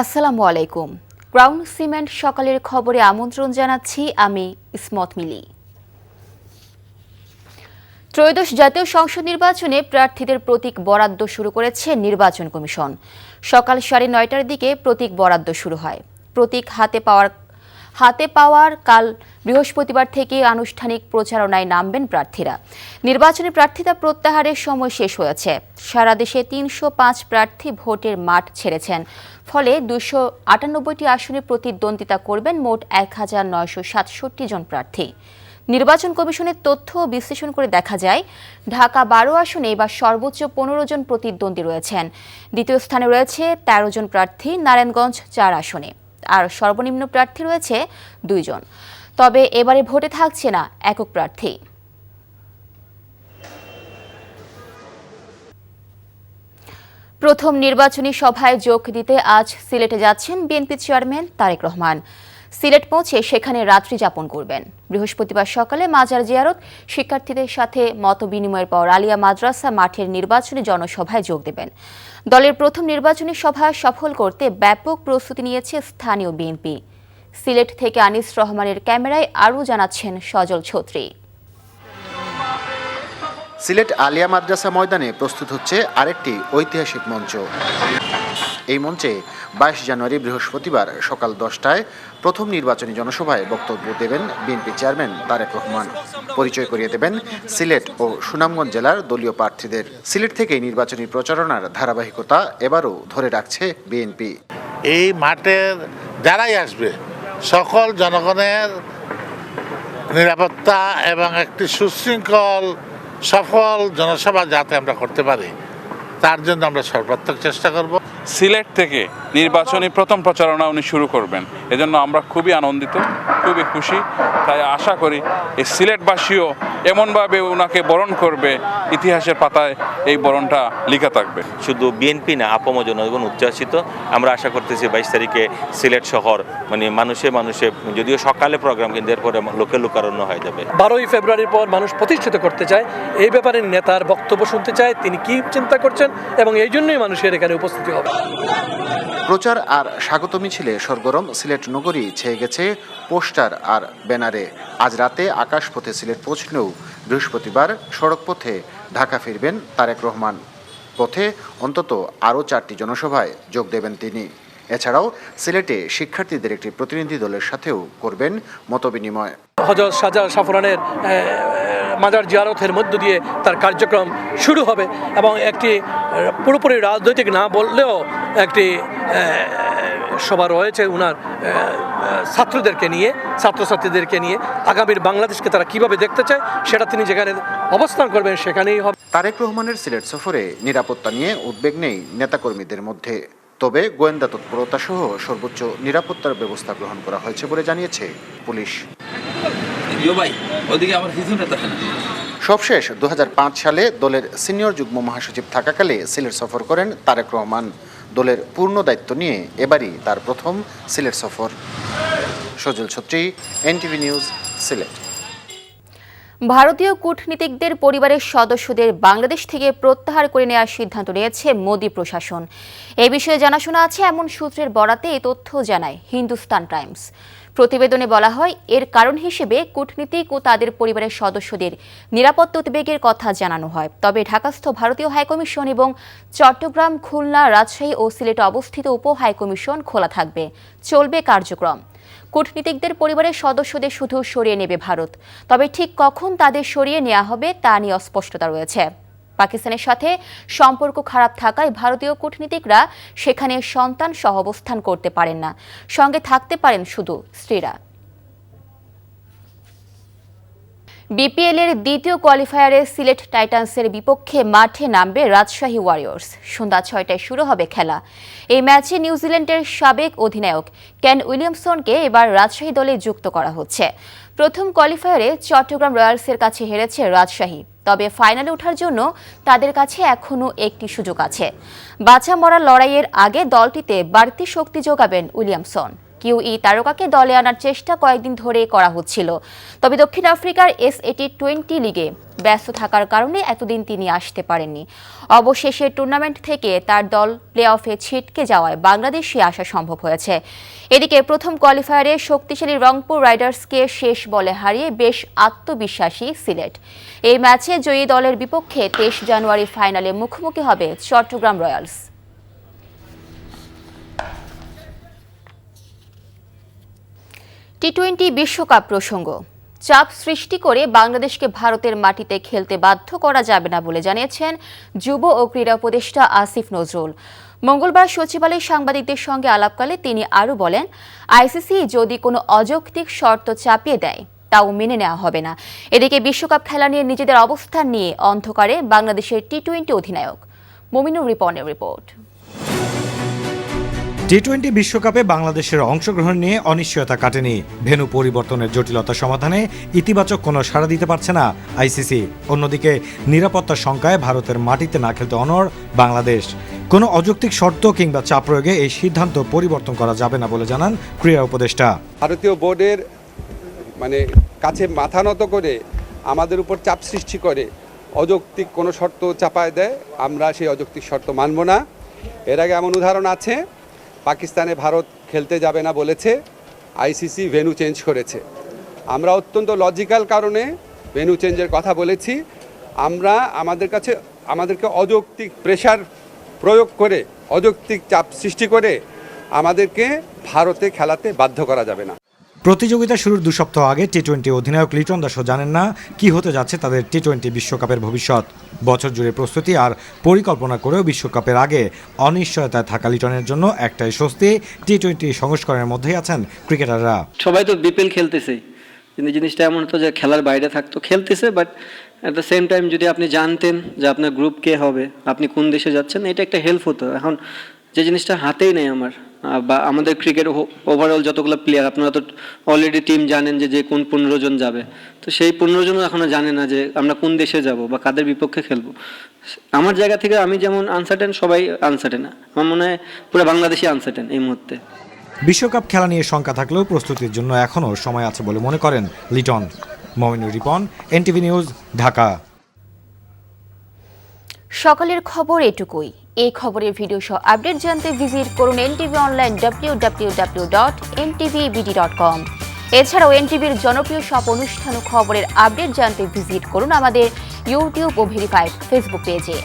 আসসালামু আলাইকুম। Crown cement সকালের খবরে আমন্ত্রণ জানাচ্ছি আমি ইসমত মিলি। ত্রয়োদশ জাতীয় সংসদ নির্বাচনে প্রার্থীদের প্রতীক বরাদ্দ শুরু করেছে নির্বাচন কমিশন। সকাল 9:30টার দিকে প্রতীক বরাদ্দ শুরু হয়। প্রতীক হাতে পাওয়ার কাল বৃহস্পতিবার থেকে আনুষ্ঠানিক প্রচারণায় নামবেন প্রার্থীরা। নির্বাচনী প্রার্থিতা প্রত্যাহারের সময় শেষ হয়েছে। সারা দেশে 305 প্রার্থী ভোটের মাঠ ছেড়েছেন। ফলে 298টি আসনে প্রতিদ্বন্দ্বিতা করবেন মোট 1967 জন প্রার্থী। নির্বাচন কমিশনের তথ্য বিশ্লেষণ করে দেখা যায়, ঢাকা 12 আসনে এবার সর্বোচ্চ 15 জন প্রতিদ্বন্দ্বী রয়েছেন। দ্বিতীয় স্থানে রয়েছে 13 জন প্রার্থী নারায়ণগঞ্জ 4 আসনে, আর সর্বনিম্ন প্রার্থী রয়েছে 2 জন। তবে এবারে ভোটে থাকছে না একক প্রার্থী। প্রথম নির্বাচনী সভায় যোগ দিতে আজ সিলেটে যাচ্ছেন বিএনপি চেয়ারম্যান তারেক রহমান। সিলেট পৌঁছে সেখানে রাত্রি যাপন করবেন। বৃহস্পতিবার সকালে মাজার জিয়ারত, শিক্ষার্থীদের সাথে মত বিনিময়ের পর আলিয়া মাদ্রাসা মাঠের নির্বাচনী জনসভায় যোগ দেবেন। দলের প্রথম নির্বাচনী সভা সফল করতে ব্যাপক প্রস্তুতি নিয়েছে স্থানীয় বিএনপি। সিলেট থেকে আনিস রহমানের ক্যামেরায় আরও জানাচ্ছেন সজল ছত্রী। সিলেট আলিয়া মাদ্রাসা ময়দানে প্রস্তুত হচ্ছে আরেকটি ঐতিহাসিক মঞ্চ। এই মঞ্চে 22 জানুয়ারি বৃহস্পতিবার সকাল 10টায় প্রথম নির্বাচনী জনসভায় বক্তব্য দেবেন বিএনপি চেয়ারম্যান তারেক রহমান। পরিচয় করিয়ে দেবেন সিলেট ও সুনামগঞ্জ জেলার দলীয় প্রার্থীদের। সিলেট থেকে নির্বাচনী প্রচারণার ধারাবাহিকতা এবারও ধরে রাখছে বিএনপি। এই মাঠের যারাই আসবে সকল জনগণের নিরাপত্তা এবং একটি সুশৃঙ্খল সফল জনসভা যাতে আমরা করতে পারি তার জন্য আমরা সর্বাত্মক চেষ্টা করব। সিলেট থেকে নির্বাচনী প্রথম প্রচারণা উনি শুরু করবেন, এজন্য আমরা খুবই আনন্দিত, খুবই খুশি। তাই আশা করি এই সিলেটবাসীও এমনভাবে ওনাকে বরণ করবে, ইতিহাসের পাতায় এই বরণটা লেখা থাকবে। শুধু বিএনপি না, আপম জনগণ উচ্ছ্বাসিত। আমরা আশা করতেছি 22 তারিখে সিলেট শহর মানুষে যদিও সকালে প্রোগ্রাম, কিন্তু এরপরে লোকে লোকারণ্য হয়ে যাবে। 12ই ফেব্রুয়ারির পর মানুষ প্রতিষ্ঠিত করতে চায়, এই ব্যাপারে নেতার বক্তব্য শুনতে চায়, তিনি কি চিন্তা করছেন, এবং এই জন্যই মানুষের এখানে উপস্থিতি হবে। প্রচার আর স্বাগত মিছিলে সরগরম সিলেট নগরী ছেয়ে গেছে পোস্টার আর ব্যানারে। আজ রাতে আকাশপথে সিলেট পৌঁছলেও বৃহস্পতিবার সড়কপথে ঢাকা ফিরবেন তারেক রহমান। পথে অন্তত আরও 4টি জনসভায় যোগ দেবেন তিনি। এছাড়াও সিলেটে শিক্ষার্থীদের একটি প্রতিনিধি দলের সাথেও করবেন মতবিনিময়। হযরত শাহজালাল শাহফরানের মাজার জিয়ারতের মধ্য দিয়ে তার কার্যক্রম শুরু হবে, এবং একটি পুরোপুরি রাজনৈতিক না বললেও একটি সভা রয়েছে উনার ছাত্রদেরকে নিয়ে, ছাত্রছাত্রীদেরকে নিয়ে আগামীর বাংলাদেশকে তারা কিভাবে দেখতে চায় সেটা তিনি যেখানে অবস্থান করবেন সেখানেই হবে। তারেক রহমানের সিলেট সফরে নিরাপত্তা নিয়ে উদ্বেগ নেই নেতাকর্মীদের মধ্যে। তবে গোয়েন্দা তৎপরতা সহ সর্বোচ্চ নিরাপত্তার ব্যবস্থা গ্রহণ করা হয়েছে বলে জানিয়েছে পুলিশ। সবশেষ 2005 সালে দলের সিনিয়র যুগ্ম মহাসচিব থাকাকালে সিলেট সফর করেন তারেক রহমান। দলের পূর্ণ দায়িত্ব নিয়ে এবারই তার প্রথম সিলেট সফর। সজল ছত্রী, এনটিভি নিউজ, সিলেট। ভারতীয় কূটনীতিকদের পরিবারের সদস্যদের বাংলাদেশ থেকে প্রত্যাহার করে নেওয়ার সিদ্ধান্ত নিয়েছে মোদি প্রশাসন। এই বিষয়ে জানাশোনা আছে এমন সূত্রের বরাতে এই তথ্য জানায় হিন্দুস্তান টাইমস। প্রতিবেদনে বলা হয়, এর কারণ হিসেবে কূটনীতিক ও তাদের পরিবারের সদস্যদের নিরাপত্তা উদ্বেগের কথা জানানো হয়। তবে ঢাকাস্থ ভারতীয় হাইকমিশন এবং চট্টগ্রাম, খুলনা, রাজশাহী ও সিলেটে অবস্থিত উপ হাইকমিশন খোলা থাকবে, চলবে কার্যক্রম। কূটনীতিকদের পরিবারের সদস্যদের শুধু সরিয়ে নেবে ভারত, তবে ঠিক কখন তাদের সরিয়ে নেওয়া হবে তা নিয়ে অস্পষ্টতা রয়েছে। পাকিস্তানের সাথে সম্পর্ক খারাপ থাকায় ভারতীয় কূটনীতিকরা সেখানে সন্তান সহ অবস্থান করতে পারেন না, সঙ্গে থাকতে পারেন শুধু স্ত্রীরা। বিপিএল এর দ্বিতীয় কোয়ালিফায়ারে সিলেট টাইটান্সের বিপক্ষে মাঠে নামবে রাজশাহী ওয়ারিয়র্স। সন্ধ্যা 6টায় শুরু হবে খেলা। এই ম্যাচে নিউজিল্যান্ডের সাবেক অধিনায়ক কেন উইলিয়ামসনকে এবার রাজশাহী দলে যুক্ত করা হচ্ছে। প্রথম কোয়ালিফায়ারে চট্টগ্রাম রয়্যালসের কাছে হেরেছে রাজশাহী, তবে ফাইনালে ওঠার জন্য তাদের কাছে এখনও একটি সুযোগ আছে। বাঁচা মরার লড়াইয়ের আগে দলটিতে বাড়তি শক্তি যোগাবেন উইলিয়ামসন। কিউই তারকাকে দলে আনার চেষ্টা কয়েকদিন ধরে করা হচ্ছিল, তবে দক্ষিণ আফ্রিকার S80-20 লিগে ব্যস্ত থাকার কারণে এতদিন তিনি আসতে পারেননি। অবশেষে টুর্নামেন্ট থেকে তার দল প্লে অফে ছিটকে যাওয়ায় বাংলাদেশে আসা সম্ভব হয়েছে। এদিকে প্রথম কোয়ালিফায়ারে শক্তিশালী রংপুর রাইডার্সকে শেষ বলে হারিয়ে বেশ আত্মবিশ্বাসী সিলেট। এই ম্যাচে জয়ী দলের বিপক্ষে 23 জানুয়ারি ফাইনালে মুখোমুখি হবে চট্টগ্রাম রয়্যালস। টি-20 বিশ্বকাপ প্রসঙ্গ। চাপ সৃষ্টি করে বাংলাদেশকে ভারতের মাটিতে খেলতে বাধ্য করা যাবে না বলে জানিয়েছেন যুব ও ক্রীড়া উপদেষ্টা আসিফ নজরুল। মঙ্গলবার সচিবালয়ে সাংবাদিকদের সঙ্গে আলাপকালে তিনি আরও বলেন, আইসিসি যদি কোনো অযৌক্তিক শর্ত চাপিয়ে দেয় তাও মেনে নেওয়া হবে না। এদিকে বিশ্বকাপ খেলা নিয়ে নিজেদের অবস্থান নিয়ে অন্ধকারে বাংলাদেশের টি-20 অধিনায়ক। মমিনুর রিপনের রিপোর্ট। টি-20 বিশ্বকাপে বাংলাদেশের অংশগ্রহণ নিয়ে অনিশ্চয়তা কাটেনি। ভেন্যু পরিবর্তনের জটিলতা সমাধানে ইতিবাচক কোনো সাড়া দিতে পারছে না আইসিসি। অন্যদিকে নিরাপত্তার শঙ্কায় ভারতের মাটিতে না খেলতে অনড় বাংলাদেশ। কোনো অযৌক্তিক শর্ত কিংবা চাপ প্রয়োগে এই সিদ্ধান্ত পরিবর্তন করা যাবে না বলে জানান ক্রীড়া উপদেষ্টা। ভারতীয় বোর্ডের কাছে মাথা নত করে আমাদের উপর চাপ সৃষ্টি করে অযৌক্তিক কোনো শর্ত চাপায় দেয়, আমরা সেই অযৌক্তিক শর্ত মানব না। এর আগে এমন উদাহরণ আছে, পাকিস্তানে ভারত খেলতে যাবে না বলেছে, আইসিসি ভেন্যু চেঞ্জ করেছে। আমরা অত্যন্ত লজিক্যাল কারণে ভেন্যু চেঞ্জের কথা বলেছি। আমরা আমাদেরকে অযৌক্তিক প্রেশার প্রয়োগ করে, অযৌক্তিক চাপ সৃষ্টি করে আমাদেরকে ভারতে খেলাতে বাধ্য করা যাবে না। প্রতিযোগিতা শুরুর 2 সপ্তাহ আগে টি-20 অধিনায়ক লিটন দাসও জানেন না কি হতে যাচ্ছে তাদের টি-20 বিশ্বকাপের ভবিষ্যৎ। বছর জুড়ে প্রস্তুতি আর পরিকল্পনা করেও বিশ্বকাপের আগে অনিশ্চয়তায় থাকা লিটনের জন্য একটাই স্বস্তি, টি-20 সংস্করণের মধ্যেই আছেন ক্রিকেটাররা। সবাই তো বিপিএল খেলতেছে, কিন্তু জিনিসটা এমন হতো যে খেলার বাইরে থাকতো, খেলতেছে, but at the same time যদি আপনি জানতেন যে আপনার গ্রুপ কে হবে, আপনি কোন দেশে যাচ্ছেন, এটা একটা হেল্প হতো। এখন যে জিনিসটা হাতেই নেই আমার বা আমাদের ক্রিকেট ওভারঅল যতগুলো প্লেয়ার, আপনারা তো অলরেডি টিম জানেন যে কোন 15 জন যাবে, তো সেই 15 জনও এখনো জানে না যে আমরা কোন দেশে যাব বা কাদের বিপক্ষে খেলবো। আমার জায়গা থেকে আমি যেমন আনসার্টেন, সবাই আনসার্টেন। আমার মনে হয় পুরো বাংলাদেশই আনসার্টেন এই মুহূর্তে। বিশ্বকাপ খেলা নিয়ে শঙ্কা থাকলেও প্রস্তুতির জন্য এখনও সময় আছে বলে মনে করেন লিটন। Mominur Ripon, NTV news, Dhaka. সকালের খবর এটুকুই। এই খবরের ভিডিও সহ আপডেট জানতে ভিজিট করুন এনটিভি অনলাইন www.ntvbd.com। এছাড়াও এনটিভির জনপ্রিয় সব অনুষ্ঠান ও খবরের আপডেট জানতে ভিজিট করুন আমাদের ইউটিউব ও ভেরিফাইড ফেসবুক পেজে।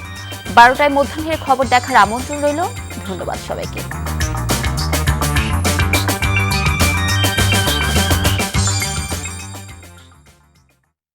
12টায় মধ্যাহ্নের খবর দেখার আমন্ত্রণ রইল। ধন্যবাদ সবাইকে।